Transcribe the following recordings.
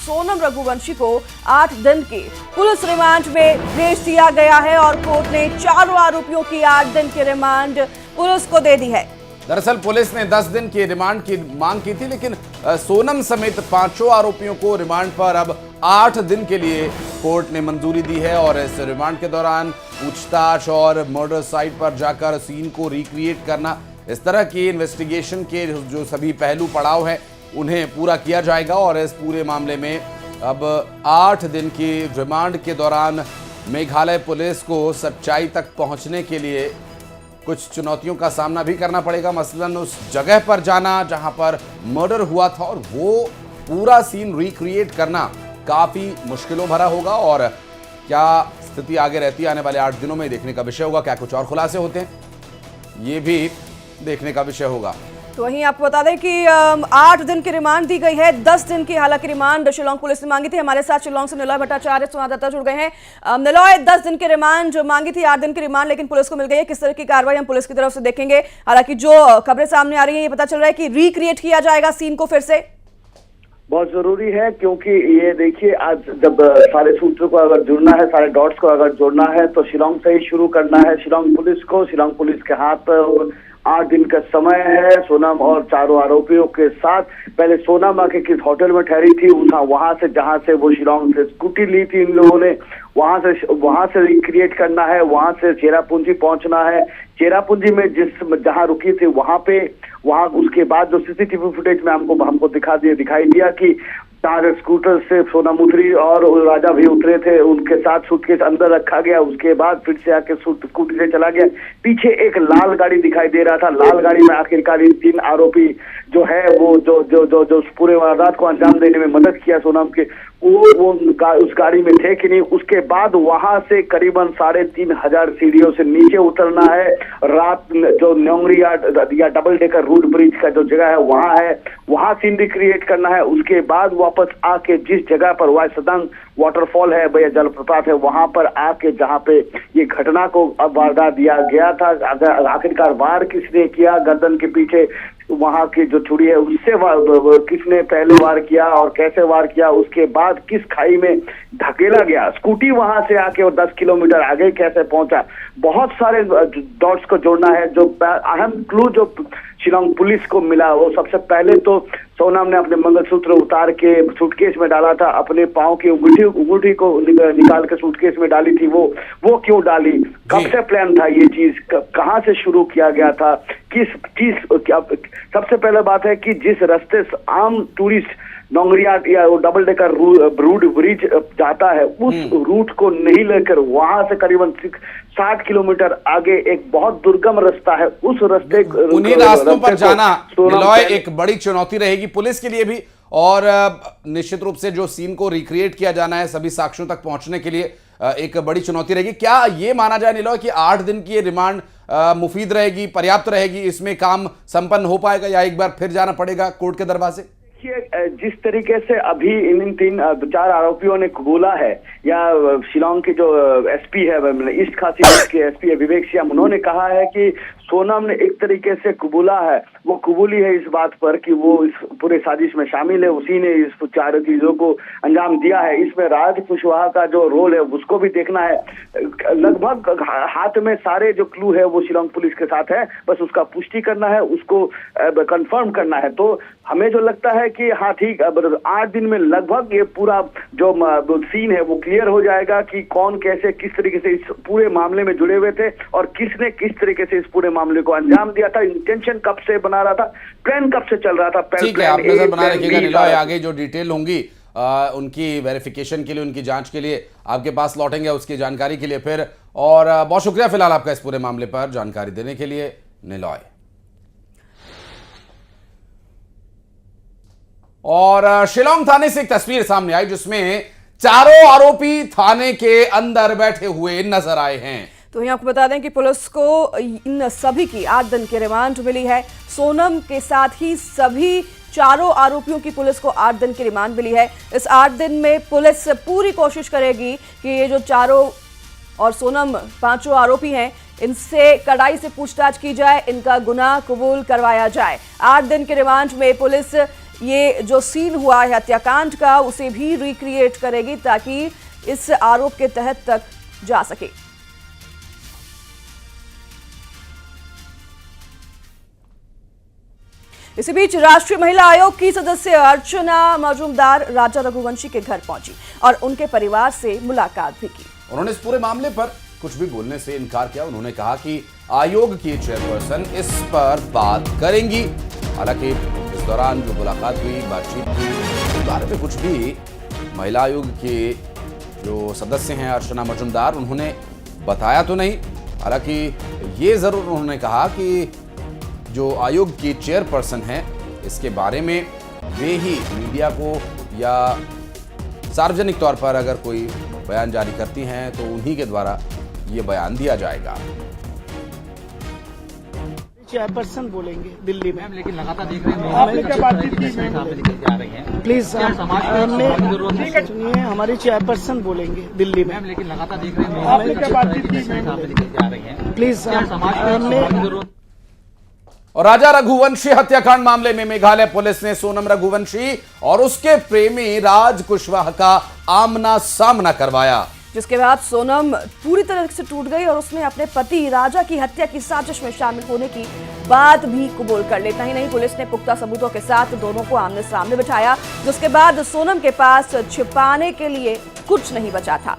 सोनम रघुवंशी को 8 दिन की पुलिस रिमांड में भेज दिया गया है और कोर्ट ने चारों आरोपियों की 8 दिन की रिमांड पुलिस को दे दी है। दरअसल पुलिस ने 10 दिन की रिमांड की मांग की थी, लेकिन सोनम समेत 5 आरोपियों को रिमांड पर अब 8 दिन के लिए कोर्ट ने मंजूरी दी है और इस रिमांड के दौरान पूछताछ और मर्डर साइट पर जाकर सीन को रिक्रिएट करना, इस तरह की इन्वेस्टिगेशन के जो सभी पहलू पड़ाव हैं उन्हें पूरा किया जाएगा। और इस पूरे मामले में अब 8 दिन की रिमांड के दौरान मेघालय पुलिस को सच्चाई तक पहुंचने के लिए कुछ चुनौतियों का सामना भी करना पड़ेगा। मसलन उस जगह पर जाना जहां पर मर्डर हुआ था और वो पूरा सीन रिक्रिएट करना काफी मुश्किलों भरा होगा। और क्या स्थिति आगे रहती है आने वाले 8 दिनों में देखने का विषय होगा। क्या कुछ और खुलासे होते हैं ये भी देखने का विषय होगा। तो वहीं आपको बता दें कि 8 दिन की रिमांड दी गई है। 10 दिन की हालांकि रिमांड शिलोंग पुलिस ने मांगी थी। हमारे साथ शिलोंग से निलॉय भट्टाचार्य संवाददाता जुड़ गए हैं। निलॉय, 10 दिन की रिमांड मांगी थी, 8 दिन की रिमांड लेकिन पुलिस को मिल गई है। किस तरह की कार्रवाई हम पुलिस की तरफ से देखेंगे? हालांकि जो खबरें सामने आ रही है ये पता चल रहा है कि रिक्रिएट किया जाएगा सीन को फिर से। बहुत जरूरी है क्योंकि ये देखिए, आज जब सारे सूत्रों को अगर जुड़ना है, सारे डॉट्स को अगर जोड़ना है तो शिलोंग से ही शुरू करना है। शिलोंग पुलिस के हाथ 8 दिन का समय है सोनम और चारों आरोपियों के साथ। पहले सोनम आके किस होटल में ठहरी थी, वहां से जहां से वो शिलोंग से स्कूटी ली थी इन लोगों ने, वहां से रिक्रिएट करना है। वहां से चेरापूंजी पहुंचना है। चेरापूंजी में जहां रुकी थी वहां उसके बाद जो सीसीटीवी फुटेज में हमको दिखाई दिया कि 4 स्कूटर से सोनम उतरी और राजा भी उतरे थे, उनके साथ सूटकेस अंदर रखा गया। उसके बाद फिर से आके स्कूटी से चला गया। पीछे एक लाल गाड़ी दिखाई दे रहा था। लाल गाड़ी में आखिरकार इन 3 आरोपी जो है वो जो पूरे वारदात को अंजाम देने में मदद किया सोनम के, वो उस गाड़ी में थे कि नहीं। उसके बाद वहां से करीबन 3,500 सीढ़ियों से नीचे उतरना है। रात जो न्योंगरी या डबल डेकर रूट ब्रिज का जो जगह है वहां सीन रिक्रिएट करना है। उसके बाद वापस आके जिस जगह पर वायसदंग वाटरफॉल है, भैया जलप्रपात है, वहां पर आके जहां पे ये घटना को अब वारदात दिया गया था, आखिरकार वार किसने किया, गर्दन के पीछे वहां की जो छुरी है उससे किसने पहले वार किया और कैसे वार किया, उसके बाद किस खाई में धकेला गया, स्कूटी वहां से आके और 10 किलोमीटर आगे कैसे पहुंचा। बहुत सारे डॉट्स को जोड़ना है। जो अहम क्लू जो शिलोंग पुलिस को मिला, वो सबसे पहले तो सोनम ने अपने मंगलसूत्र उतार के सूटकेस में डाला था। अपने पांव की अंगूठी को निकाल के सूटकेस में डाली थी। वो क्यों डाली, कब से प्लान था ये चीज, कहां से शुरू किया गया था, किस चीज। सबसे पहले बात है कि जिस रास्ते से आम टूरिस्ट नोंगरिया या वो डबल डेकर रूट ब्रिज जाता है, उस रूट को नहीं लेकर वहां से करीबन 60 किलोमीटर आगे एक बहुत दुर्गम रास्ता है, उस रास्ते उन्हीं रास्तों पर जाना निलॉय एक बड़ी चुनौती रहेगी पुलिस के लिए भी। और निश्चित रूप से जो सीन को रिक्रिएट किया जाना है सभी साक्ष्यों तक पहुंचने के लिए एक बड़ी चुनौती रहेगी। क्या ये माना जाए निलॉय कि 8 दिन की रिमांड मुफीद रहेगी, पर्याप्त रहेगी, इसमें काम संपन्न हो पाएगा या एक बार फिर जाना पड़ेगा कोर्ट के दरवाजे? जिस तरीके से अभी इन 4 आरोपियों ने कबूला है, या शिलोंग के जो एसपी है, ईस्ट खासी के एसपी है विवेक सियाम, उन्होंने कहा है कि सोनम ने एक तरीके से कबूला है, वो कबूली है इस बात पर कि वो इस पूरे साजिश में शामिल है, उसी ने इस 4 चीजों को अंजाम दिया है। इसमें राज कुशवाहा का जो रोल है उसको भी देखना है। लगभग हाथ में सारे जो क्लू है वो शिलोंग पुलिस के साथ है, बस उसका पुष्टि करना है, उसको कंफर्म करना है। तो हमें जो लगता है कि हाँ ठीक, 8 दिन में लगभग ये पूरा जो सीन है वो क्लियर हो जाएगा कि कौन कैसे किस तरीके से इस पूरे मामले में जुड़े हुए थे और किसने किस तरीके से इस पूरे मामले को अंजाम दिया था, इंटेंशन कब से बना रहा था, प्लान कब से चल रहा था। ठीक है, आप नजर बना रखिएगा निलॉय, आगे जो डिटेल होंगी उनकी वेरिफिकेशन के लिए, उनकी जांच के लिए आपके पास लौटेंगे उसकी जानकारी के लिए फिर। और बहुत शुक्रिया फिलहाल आपका इस पूरे मामले पर जानकारी देने के लिए निलॉय। और शिलोंग थाने से एक तस्वीर सामने आई जिसमें चारों आरोपी थाने के अंदर बैठे हुए नजर आए हैं। तो यहाँ आपको बता दें कि पुलिस को इन सभी की 8 दिन की रिमांड मिली है। सोनम के साथ ही सभी चारों आरोपियों की पुलिस को 8 दिन की रिमांड मिली है। इस 8 दिन में पुलिस पूरी कोशिश करेगी कि ये जो चारों और सोनम 5 आरोपी हैं, इनसे कड़ाई से पूछताछ की जाए, इनका गुनाह कबूल करवाया जाए। 8 दिन के रिमांड में पुलिस ये जो सीन हुआ है हत्याकांड का उसे भी रिक्रिएट करेगी ताकि इस आरोप के तहत तक जा सके। इसी बीच राष्ट्रीय महिला आयोग की सदस्य अर्चना मजूमदार राजा रघुवंशी के घर पहुंची और उनके परिवार से मुलाकात भी की। उन्होंने इस पूरे मामले पर कुछ भी बोलने से इनकार किया। उन्होंने कहा कि आयोग की चेयरपर्सन इस पर बात करेंगी। हालांकि इस दौरान जो मुलाकात हुई, बातचीत हुई, इस बारे में कुछ भी महिला आयोग के जो सदस्य हैं अर्चना मजूमदार, उन्होंने बताया तो नहीं। हालांकि ये जरूर उन्होंने कहा कि जो आयोग की चेयरपर्सन हैं इसके बारे में वे ही मीडिया को या सार्वजनिक तौर पर अगर कोई बयान जारी करती हैं तो उन्हीं के द्वारा ये बयान दिया जाएगा। चेयरपर्सन बोलेंगे दिल्ली में, लेकिन लगातार देख रहे हैं आपने क्या बातचीत की जा रही हैं। प्लीज हमने सुनिए, हमारी चेयरपर्सन बोलेंगे दिल्ली में, लेकिन लगातार देख रहे हैं आपने क्या बातचीत की जा रही हैं। प्लीज हमने। और राजा रघुवंशी हत्याकांड मामले में मेघालय पुलिस ने सोनम रघुवंशी और उसके प्रेमी राज कुशवाहा का आमना सामना करवाया, जिसके बाद सोनम पूरी तरह से टूट गई और उसने अपने पति राजा की हत्या की साजिश में शामिल होने की बात भी कबूल कर लेता ही नहीं, पुलिस ने पुख्ता सबूतों के साथ दोनों को आमने सामने बिठाया, जिसके बाद सोनम के पास छिपाने के लिए कुछ नहीं बचा था।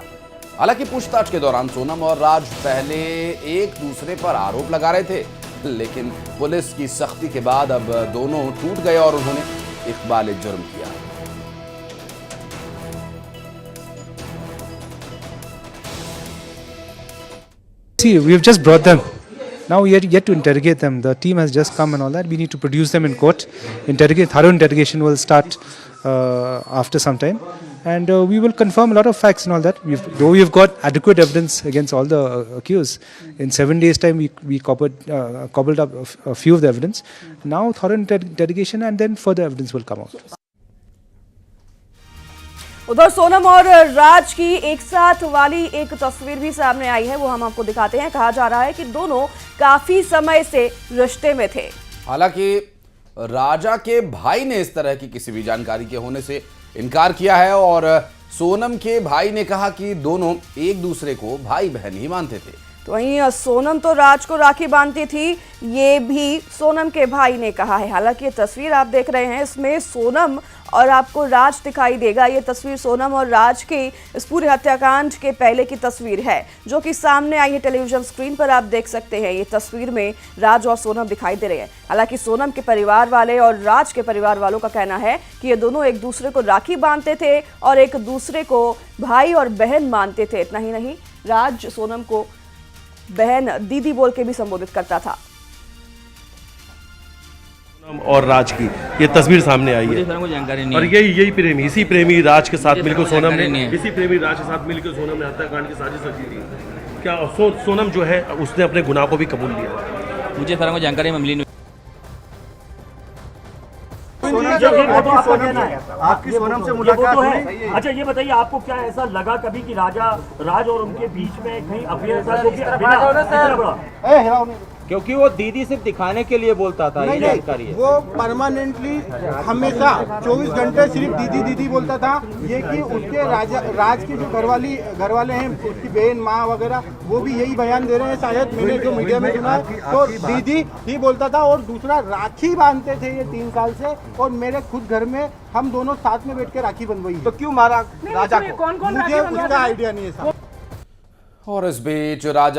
हालांकि पूछताछ के दौरान सोनम और राज पहले एक दूसरे पर आरोप लगा रहे थे, लेकिन पुलिस की सख्ती के बाद अब दोनों टूट गए और उन्होंने इकबाल जुर्म किया। See, we've just brought them. Now we are yet to interrogate them. The team has just come and all that. We need to produce them in court. Thorough interrogation will start after some time. And we will confirm a lot of facts and all that. Though we've got adequate evidence against all the accused, in 7 days' time we cobbled up a few of the evidence. Now thorough interrogation and then further evidence will come out. उधर सोनम और राज की एक साथ वाली एक तस्वीर भी सामने आई है, वो हम आपको दिखाते हैं। कहा जा रहा है कि दोनों काफी समय से रिश्ते में थे। हालांकि राजा के भाई ने इस तरह की किसी भी जानकारी के होने से इनकार किया है और सोनम के भाई ने कहा कि दोनों एक दूसरे को भाई बहन ही मानते थे। तो वहीं सोनम तो राज को राखी बांधती थी, ये भी सोनम के भाई ने कहा है। हालांकि ये तस्वीर आप देख रहे हैं, इसमें सोनम और आपको राज दिखाई देगा। ये तस्वीर सोनम और राज की इस पूरे हत्याकांड के पहले की तस्वीर है जो कि सामने आई है टेलीविजन स्क्रीन पर, आप देख सकते हैं। ये तस्वीर में राज और सोनम दिखाई दे रहे हैं। हालांकि सोनम के परिवार वाले और राज के परिवार वालों का कहना है कि ये दोनों एक दूसरे को राखी बांधते थे और एक दूसरे को भाई और बहन मानते थे। इतना ही नहीं, राज सोनम को बहन दीदी बोल के भी संबोधित करता था। और राज की ये तस्वीर सामने आई है जानकारी नहीं और यही प्रेमी, इसी प्रेमी राज के साथ मिलकर सोनम ने, इसी प्रेमी राज के साथ मिलकर सोनम ने हत्याकांड की साजिश रची थी। क्या सोनम जो है उसने अपने गुनाह को भी कबूल लिया? मुझे सारा जानकारी मिली नहीं। आपकी सोनम से मुलाकात हुई? अच्छा ये बताइए, आपको क्या ऐसा लगा कभी कि राज और उनके बीच में कहीं अफेयर था? क्योंकि वो दीदी सिर्फ दिखाने के लिए बोलता था। ये जानकारी है। वो परमानेंटली हमेशा 24 घंटे सिर्फ दीदी दीदी बोलता था। ये कि उसके राज की जो घर वाले हैं, उसकी बहन माँ वगैरह, वो भी यही बयान दे रहे हैं। शायद मैंने जो मीडिया में सुना तो दीदी ही बोलता था और दूसरा राखी बांधते थे ये 3 साल से। और मेरे खुद घर में हम दोनों साथ में बैठ के राखी बंधवाई। तो क्यों मारा राजा को? मुझे उसका आइडिया नहीं है। और इस बीच राजा